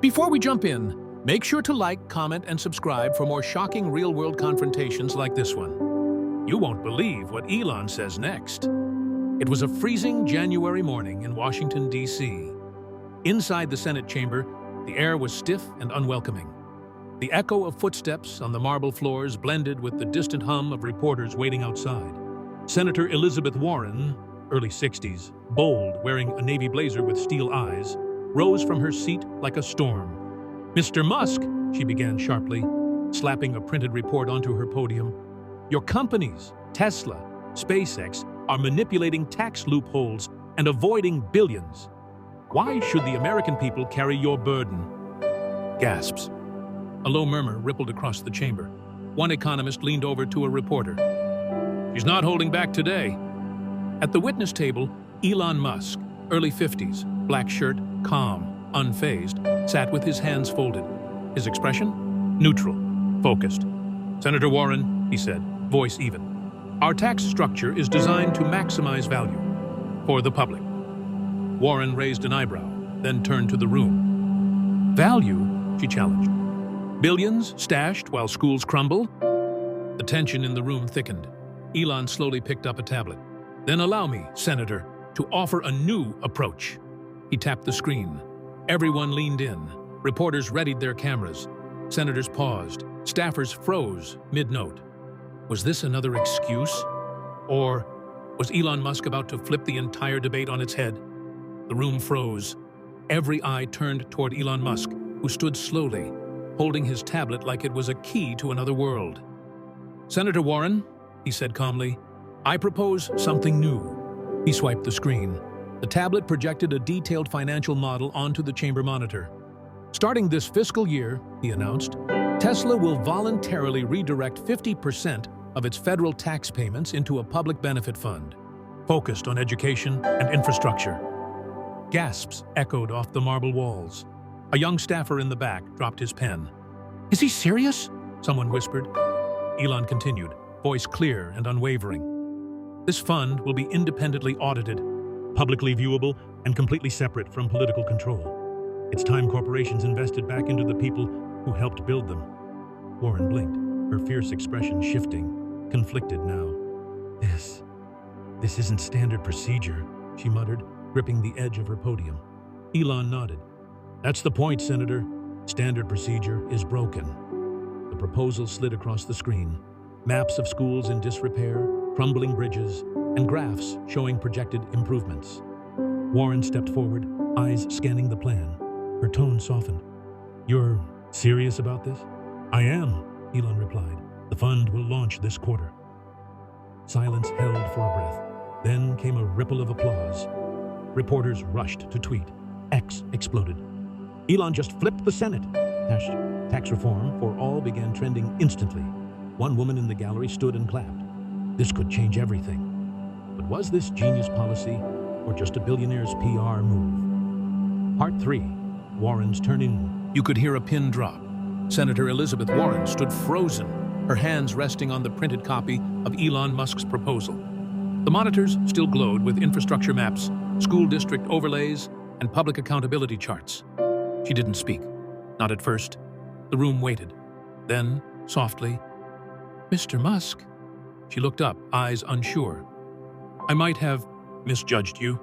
Before we jump in, make sure to like, comment, and subscribe for more shocking real-world confrontations like this one. You won't believe what Elon says next. It was a freezing January morning in Washington, D.C. Inside the Senate chamber, the air was stiff and unwelcoming. The echo of footsteps on the marble floors blended with the distant hum of reporters waiting outside. Senator Elizabeth Warren, early 60s, bold, wearing a navy blazer with steel eyes, rose from her seat like a storm. "Mr. Musk," she began sharply, slapping a printed report onto her podium, "your companies, Tesla, SpaceX, are manipulating tax loopholes and avoiding billions. Why should the American people carry your burden?" Gasps. A low murmur rippled across the chamber. One economist leaned over to a reporter. "She's not holding back today." At the witness table, Elon Musk, early 50s, black shirt, calm, unfazed, sat with his hands folded. His expression? Neutral, focused. "Senator Warren," he said, voice even, "our tax structure is designed to maximize value for the public." Warren raised an eyebrow, then turned to the room. "Value?" she challenged. "Billions stashed while schools crumble?" The tension in the room thickened. Elon slowly picked up a tablet. "Then allow me, Senator, to offer a new approach." He tapped the screen. Everyone leaned in. Reporters readied their cameras. Senators paused. Staffers froze mid-note. Was this another excuse? Or was Elon Musk about to flip the entire debate on its head? The room froze. Every eye turned toward Elon Musk, who stood slowly, holding his tablet like it was a key to another world. "Senator Warren," he said calmly, "I propose something new." He swiped the screen. The tablet projected a detailed financial model onto the chamber monitor. "Starting this fiscal year," he announced, "Tesla will voluntarily redirect 50% of its federal tax payments into a public benefit fund, focused on education and infrastructure." Gasps echoed off the marble walls. A young staffer in the back dropped his pen. "Is he serious?" someone whispered. Elon continued, voice clear and unwavering. "This fund will be independently audited, publicly viewable, and completely separate from political control. It's time corporations invested back into the people who helped build them." Warren blinked, her fierce expression shifting, conflicted now. This isn't standard procedure," she muttered, gripping the edge of her podium. Elon nodded. "That's the point, Senator. Standard procedure is broken." The proposal slid across the screen. Maps of schools in disrepair, crumbling bridges, and graphs showing projected improvements. Warren stepped forward, eyes scanning the plan. Her tone softened. "You're serious about this?" "I am," Elon replied. "The fund will launch this quarter." Silence held for a breath. Then came a ripple of applause. Reporters rushed to tweet. X exploded. "Elon just flipped the Senate." Tax reform for all began trending instantly. One woman in the gallery stood and clapped. This could change everything. But was this genius policy or just a billionaire's PR move? Part 3. Warren's turn-in. You could hear a pin drop. Senator Elizabeth Warren stood frozen, her hands resting on the printed copy of Elon Musk's proposal. The monitors still glowed with infrastructure maps, school district overlays, and public accountability charts. She didn't speak. Not at first. The room waited. Then, softly, "Mr. Musk." She looked up, eyes unsure. "I might have misjudged you."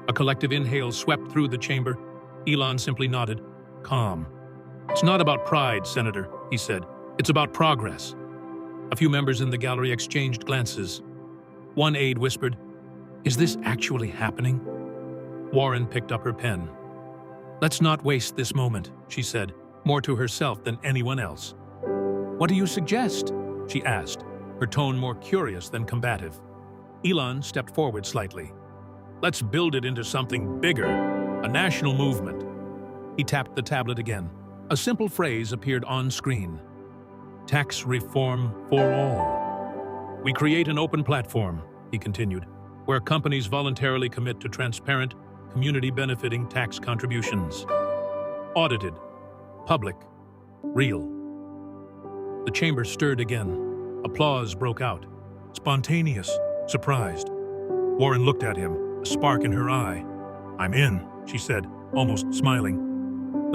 A collective inhale swept through the chamber. Elon simply nodded, calm. "It's not about pride, Senator," he said. "It's about progress." A few members in the gallery exchanged glances. One aide whispered, "Is this actually happening?" Warren picked up her pen. "Let's not waste this moment," she said, more to herself than anyone else. "What do you suggest?" she asked, her tone more curious than combative. Elon stepped forward slightly. "Let's build it into something bigger, a national movement." He tapped the tablet again. A simple phrase appeared on screen. "Tax reform for all. We create an open platform," he continued, "where companies voluntarily commit to transparent, community-benefiting tax contributions. Audited, public, real." The chamber stirred again. Applause broke out. Spontaneous, surprised. Warren looked at him, a spark in her eye. "I'm in," she said, almost smiling.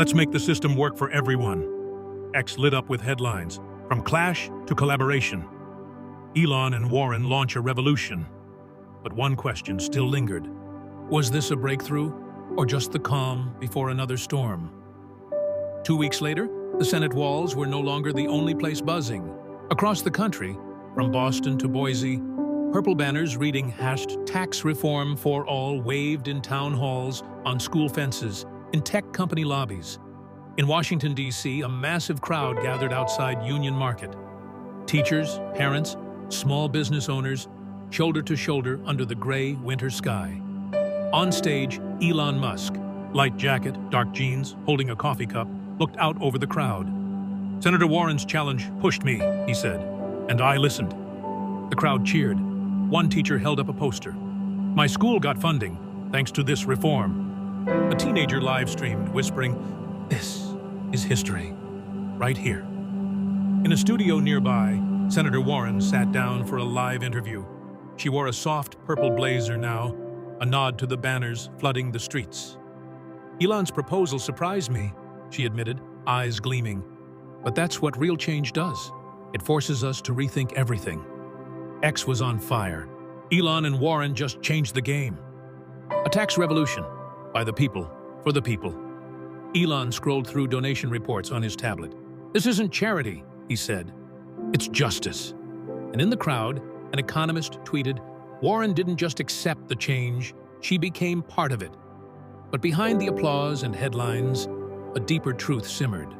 Let's make the system work for everyone. X lit up with headlines, from clash to collaboration. Elon and Warren launch a revolution. But one question still lingered. Was this a breakthrough, or just the calm before another storm? 2 weeks later, the Senate walls were no longer the only place buzzing. Across the country, from Boston to Boise, purple banners reading #Tax Reform for All waved in town halls, on school fences, in tech company lobbies. In Washington, D.C., a massive crowd gathered outside Union Market. Teachers, parents, small business owners, shoulder to shoulder under the gray winter sky. On stage, Elon Musk, light jacket, dark jeans, holding a coffee cup, looked out over the crowd. "Senator Warren's challenge pushed me," he said, "and I listened." The crowd cheered. One teacher held up a poster. "My school got funding, thanks to this reform." A teenager live-streamed, whispering, "This is history, right here." In a studio nearby, Senator Warren sat down for a live interview. She wore a soft purple blazer now, a nod to the banners flooding the streets. "Elon's proposal surprised me," she admitted, eyes gleaming. "But that's what real change does. It forces us to rethink everything." X was on fire. Elon and Warren just changed the game. A tax revolution, by the people, for the people. Elon scrolled through donation reports on his tablet. "This isn't charity," he said. "It's justice." And in the crowd, an economist tweeted, "Warren didn't just accept the change, she became part of it." But behind the applause and headlines, a deeper truth simmered.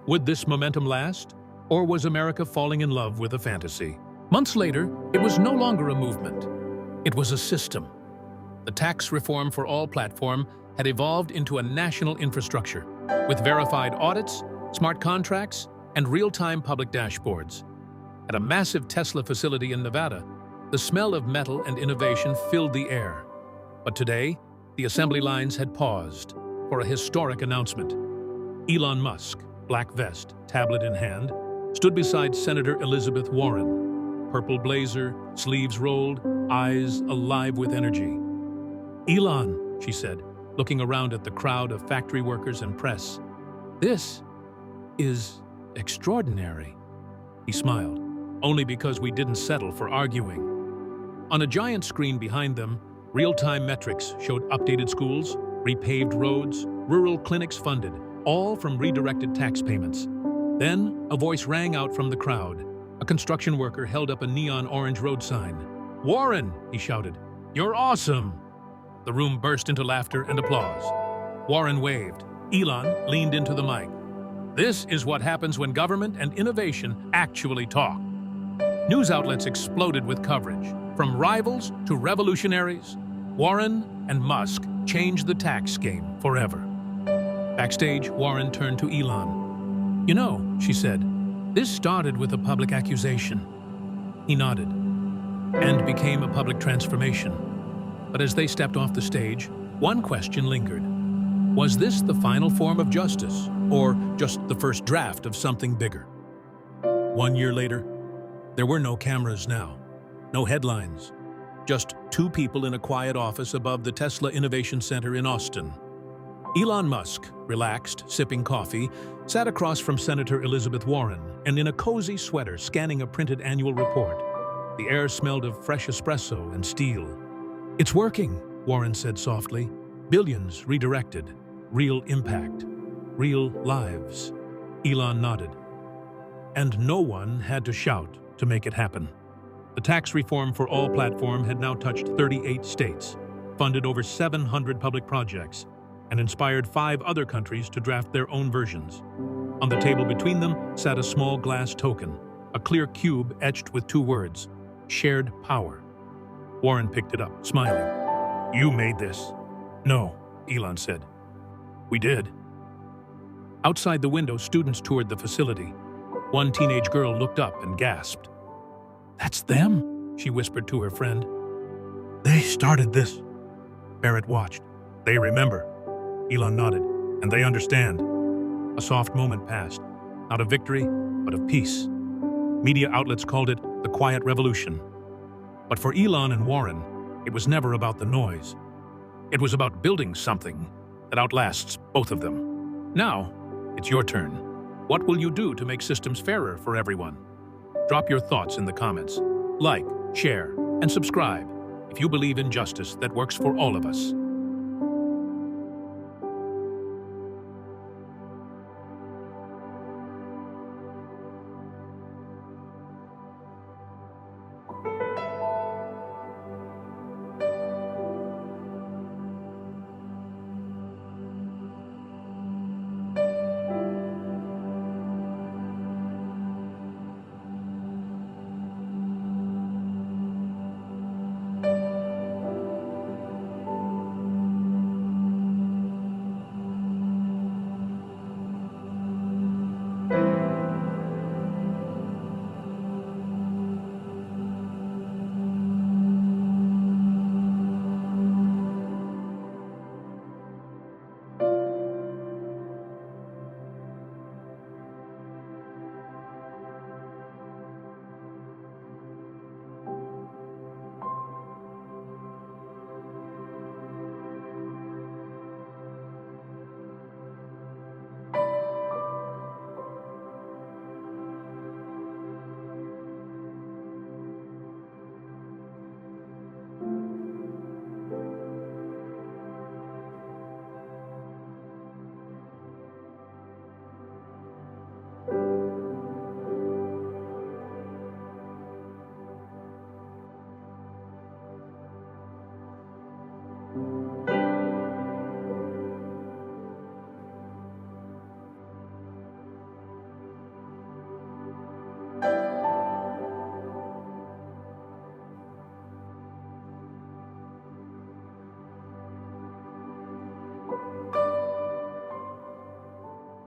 Would this momentum last, or was America falling in love with a fantasy? Months later, it was no longer a movement. It was a system. The Tax Reform for All platform had evolved into a national infrastructure, with verified audits, smart contracts, and real-time public dashboards. At a massive Tesla facility in Nevada, the smell of metal and innovation filled the air. But today, the assembly lines had paused for a historic announcement. Elon Musk, black vest, tablet in hand, stood beside Senator Elizabeth Warren, purple blazer, sleeves rolled, eyes alive with energy. "Elon," she said, looking around at the crowd of factory workers and press, "this is extraordinary." He smiled, only because we didn't settle for arguing. On a giant screen behind them, real-time metrics showed updated schools, repaved roads, rural clinics funded, all from redirected tax payments. Then, a voice rang out from the crowd. A construction worker held up a neon orange road sign. "Warren," he shouted, "you're awesome!" The room burst into laughter and applause. Warren waved. Elon leaned into the mic. "This is what happens when government and innovation actually talk." News outlets exploded with coverage. From rivals to revolutionaries, Warren and Musk changed the tax game forever. Backstage, Warren turned to Elon. "You know," she said, "this started with a public accusation." He nodded. "And became a public transformation." But as they stepped off the stage, one question lingered. Was this the final form of justice, or just the first draft of something bigger? 1 year later, there were no cameras now, no headlines, just two people in a quiet office above the Tesla Innovation Center in Austin. Elon Musk, relaxed, sipping coffee, sat across from Senator Elizabeth Warren and in a cozy sweater scanning a printed annual report. The air smelled of fresh espresso and steel. "It's working," Warren said softly. "Billions redirected. Real impact. Real lives." Elon nodded. And no one had to shout to make it happen. The Tax Reform for All platform had now touched 38 states, funded over 700 public projects, and inspired 5 other countries to draft their own versions. On the table between them sat a small glass token, a clear cube etched with 2 words, "Shared Power." Warren picked it up, smiling. "You made this." "No," Elon said. "We did." Outside the window, students toured the facility. One teenage girl looked up and gasped. "That's them," she whispered to her friend. "They started this." Barrett watched. "They remember." Elon nodded. "And they understand." A soft moment passed, not of victory, but of peace. Media outlets called it the Quiet Revolution. But for Elon and Warren, it was never about the noise. It was about building something that outlasts both of them. Now, it's your turn. What will you do to make systems fairer for everyone? Drop your thoughts in the comments. Like, share, and subscribe if you believe in justice that works for all of us.